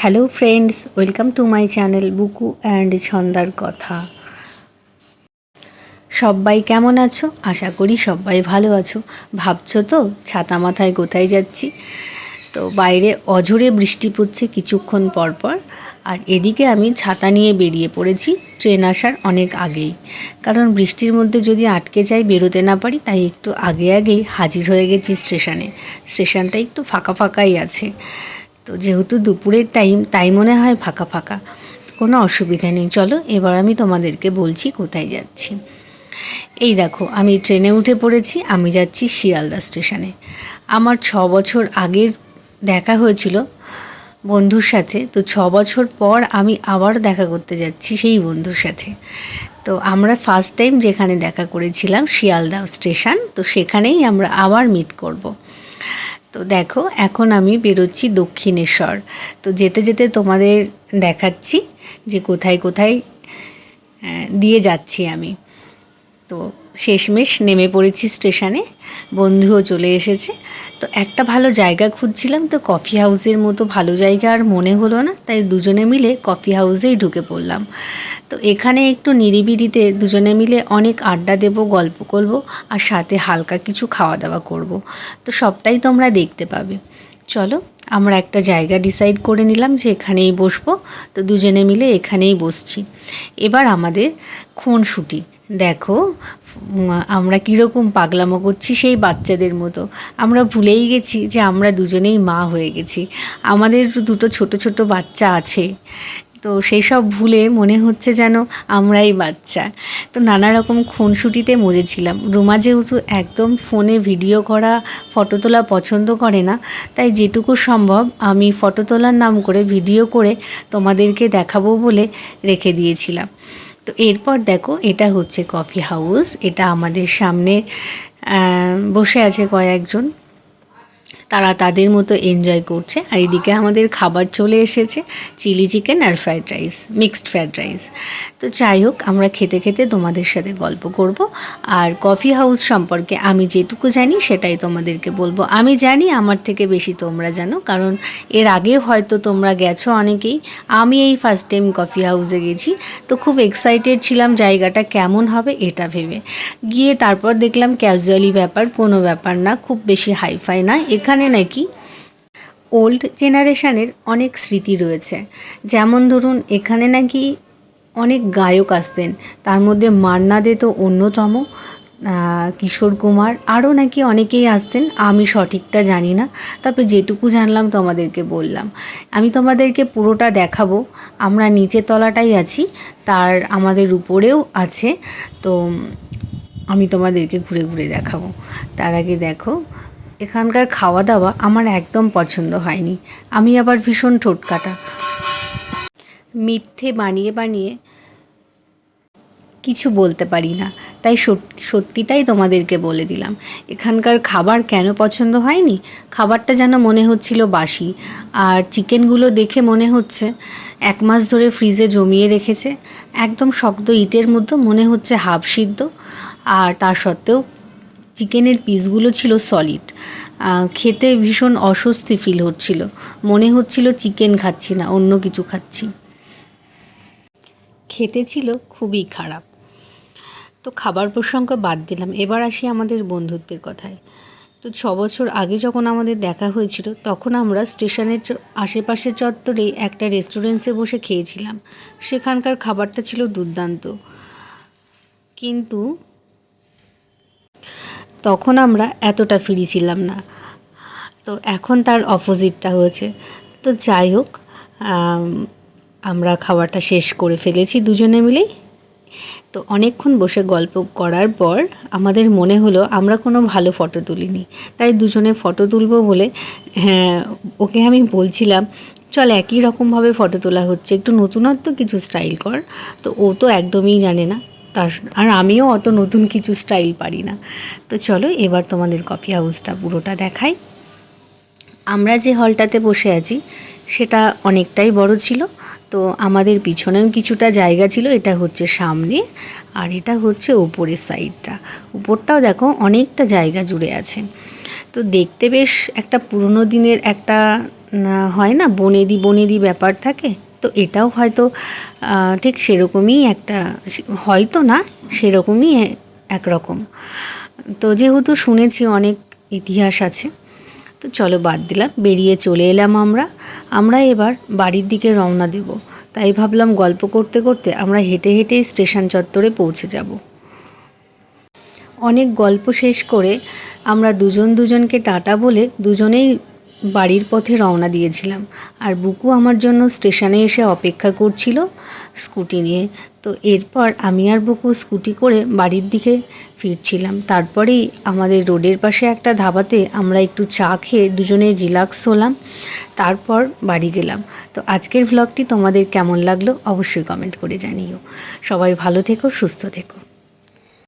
Hello friends, welcome to my channel Buku and ছন্দার কথা। সবাই কেমন আছো? আশা করি সবাই ভালো আছো। ভাবছো তো ছাতা মাথায় কোথায় যাচ্ছি? তো বাইরে অঝোরে বৃষ্টি পড়ছে কিছুক্ষণ পর পর, আর এদিকে আমি ছাতা নিয়ে বেরিয়ে পড়েছি ট্রেন আসার অনেক আগেই। কারণ বৃষ্টির মধ্যে যদি আটকে যাই, বেরোতে না পারি, তাই একটু আগেই হাজির হয়ে গেছি স্টেশনে। স্টেশনটা একটু ফাঁকা ফাঁকাই আছে। তো যেহেতু দুপুরের টাইম, তাই মনে হয় ফাঁকা ফাঁকা। কোনো অসুবিধা নেই, চলো এবার আমি তোমাদেরকে বলছি কোথায় যাচ্ছি। এই দেখো, আমি ট্রেনে উঠে পড়েছি। আমি যাচ্ছি শিয়ালদা স্টেশনে। আমার 6 বছর আগের দেখা হয়েছিল বন্ধুর সাথে, তো 6 বছর পর আমি আবার দেখা করতে যাচ্ছি সেই বন্ধুর সাথে। তো আমরা ফার্স্ট টাইম যেখানে দেখা করেছিলাম শিয়ালদা স্টেশন, তো সেখানেই আমরা আবার মিট করব। তো দেখো, এখন আমি বেরোচ্ছি দক্ষিণেশ্বর। তো যেতে যেতে তোমাদের দেখাচ্ছি যে কোথায় কোথায় দিয়ে যাচ্ছি আমি। তো শেষমেশ নেমে পড়েছি স্টেশনে, বন্ধুও চলে এসেছে। তো একটা ভালো জায়গা খুঁজছিলাম, তো কফি হাউসের মতো ভালো জায়গা আর মনে হলো না, তাই দুজনে মিলে কফি হাউসেই ঢুকে পড়লাম। তো এখানে একটু নিরিবিলিতে দুজনে মিলে অনেক আড্ডা দেব, গল্প করব, আর সাথে হালকা কিছু খাওয়া দাওয়া করব। তো সবটাই তোমরা দেখতে পাবে। চলো, আমরা একটা জায়গা ডিসাইড করে নিলাম যে এখানেই বসবো। তো দুজনে মিলে এখানেই বসছি। এবার আমাদের খুনসুটি দেখো, আমরা কীরকম পাগলামো করছি সেই বাচ্চাদের মতো। আমরা ভুলেই গেছি যে আমরা দুজনেই মা হয়ে গেছি। আমাদের দুটো ছোট ছোট বাচ্চা আছে, তো সেই সব ভুলে মনে হচ্ছে যেন আমরাই বাচ্চা। তো নানা রকম খুনসুটিতে মজেছিলাম। রুমা যেহেতু একদম ফোনে ভিডিও করা, ফটো তোলা পছন্দ করে না, তাই যেটুকু সম্ভব আমি ফটো তোলার নাম করে ভিডিও করে তোমাদেরকে দেখাবো বলে রেখে দিয়েছিলাম। তো এরপর দেখো, এটা হচ্ছে কফি হাউস। এটা আমাদের সামনে বসে আছে কয়েকজন, তারা তাদের মতো এনজয় করছে। আর এদিকে আমাদের খাবার চলে এসেছে, চিলি চিকেন আর fried rice, mixed fried rice. তো যাই হোক, আমরা খেতে খেতে তোমাদের সাথে গল্প করব। আর কফি হাউস সম্পর্কে আমি যেটুকু জানি সেটাই তোমাদেরকে বলবো। আমি জানি আমার থেকে বেশি তোমরা জানো, কারণ এর আগেও হয়তো তোমরা গেছো অনেকেই। আমি এই ফার্স্ট টাইম কফি হাউসে গেছি, তো খুব এক্সাইটেড ছিলাম জায়গাটা কেমন হবে এটা ভেবে। গিয়ে তারপর দেখলাম ক্যাজুয়ালি ব্যাপার, কোনো ব্যাপার না, খুব বেশি হাইফাই না। এখানে নাকি ওল্ড জেনারেশনের অনেক স্মৃতি রয়েছে। যেমন ধরুন, এখানে নাকি অনেক গায়ক আসতেন, তার মধ্যে মান্না দে তো অন্যতম, কিশোর কুমার, আরও নাকি অনেকেই আসতেন। আমি সঠিকটা জানি না, তবে যেটুকু জানলাম তোমাদেরকে বললাম। আমি তোমাদেরকে পুরোটা দেখাবো। আমরা নিচের তলাটাই আছি, তার আমাদের উপরেও আছে। তো আমি তোমাদেরকে ঘুরে ঘুরে দেখাবো। তার আগে দেখো, এখানকার খাওয়া দাওয়া আমার একদম পছন্দ হয়নি। আমি আবার ভীষণ ঠোঁটকাটা, মিথ্যে বানিয়ে বানিয়ে কিছু বলতে পারি না, তাই সত্যিটাই তোমাদেরকে বলে দিলাম। এখানকার খাবার কেন পছন্দ হয়নি? খাবারটা যেন মনে হচ্ছিল বাসি, আর চিকেনগুলো দেখে মনে হচ্ছে 1 মাস ধরে ফ্রিজে জমিয়ে রেখেছে। একদম শক্ত ইটের মতো, মনে হচ্ছে হাফ সিদ্ধ। আর তার সত্ত্বেও চিকেনের পিসগুলো ছিল সলিড। খেতে ভীষণ অস্বস্তি ফিল হচ্ছিল, মনে হচ্ছিল চিকেন খাচ্ছি না, অন্য কিছু খাচ্ছি। খেতে ছিল খুবই খারাপ। তো খাবার প্রসঙ্গ বাদ দিলাম, এবার আসি আমাদের বন্ধুত্বের কথায়। তো 6 বছর আগে যখন আমাদের দেখা হয়েছিল, তখন আমরা স্টেশনের আশেপাশের চত্বরেই একটা রেস্টুরেন্টসে বসে খেয়েছিলাম। সেখানকার খাবারটা ছিল দুর্দান্ত, কিন্তু তখন আমরা এতটা ফ্রি ছিলাম না। তো এখন তার অপোজিটটা হয়েছে। তো যাই হোক, আমরা খাবারটা শেষ করে ফেলেছি দুজনে মিলেই। তো অনেকক্ষণ বসে গল্প করার পর আমাদের মনে হলো আমরা কোনো ভালো ফটো তুলিনি, তাই দুজনে ফটো তুলব বলে, হ্যাঁ, ওকে আমি বলছিলাম চল একই রকমভাবে ফটো তোলা হচ্ছে, একটু নতুনত্ব কিছু স্টাইল কর। তো ও তো একদমই জানে না, আর আমিও অত নতুন কিছু স্টাইল পারি না। তো চলো এবার তোমাদের কফি হাউসটা পুরোটা দেখাই। আমরা যে হলটাতে বসে আছি সেটা অনেকটাই বড় ছিল। তো আমাদের পিছনেও কিছুটা জায়গা ছিল, এটা হচ্ছে সামনে, আর এটা হচ্ছে ওপরের সাইডটা। উপরটাও দেখো অনেকটা জায়গা জুড়ে আছে। তো দেখতে বেশ একটা পুরনো দিনের একটা হয় না, বনেদি বনেদি ব্যাপার থাকে, তো এটাও হয়তো ঠিক সেরকমই একটা, হয়তো না, সেরকমই একরকম। তো যেহেতু শুনেছি অনেক ইতিহাস আছে, তো চলো বাদ দিলাম, বেরিয়ে চলে এলাম আমরা এবার বাড়ির দিকে রওনা দেব। তাই ভাবলাম গল্প করতে করতে আমরা হেঁটে হেঁটে স্টেশন চত্বরে পৌঁছে যাব। অনেক গল্প শেষ করে আমরা দুজন দুজনকে টাটা বলে দুজনেই বাড়ির পথে রওনা দিয়েছিলাম। আর বুকু আমার জন্য স্টেশনে এসে অপেক্ষা করছিল স্কুটি নিয়ে। তো এরপর আমি আর বুকু স্কুটি করে বাড়ির দিকে ফিরছিলাম। তারপরেই আমাদের রোডের পাশে একটা ধাবাতে আমরা একটু চা খেয়ে দুজনে রিল্যাক্স হলাম, তারপর বাড়ি গেলাম। তো আজকের ভ্লগটি তোমাদের কেমন লাগলো অবশ্যই কমেন্ট করে জানিও। সবাই ভালো থেকো, সুস্থ থেকো।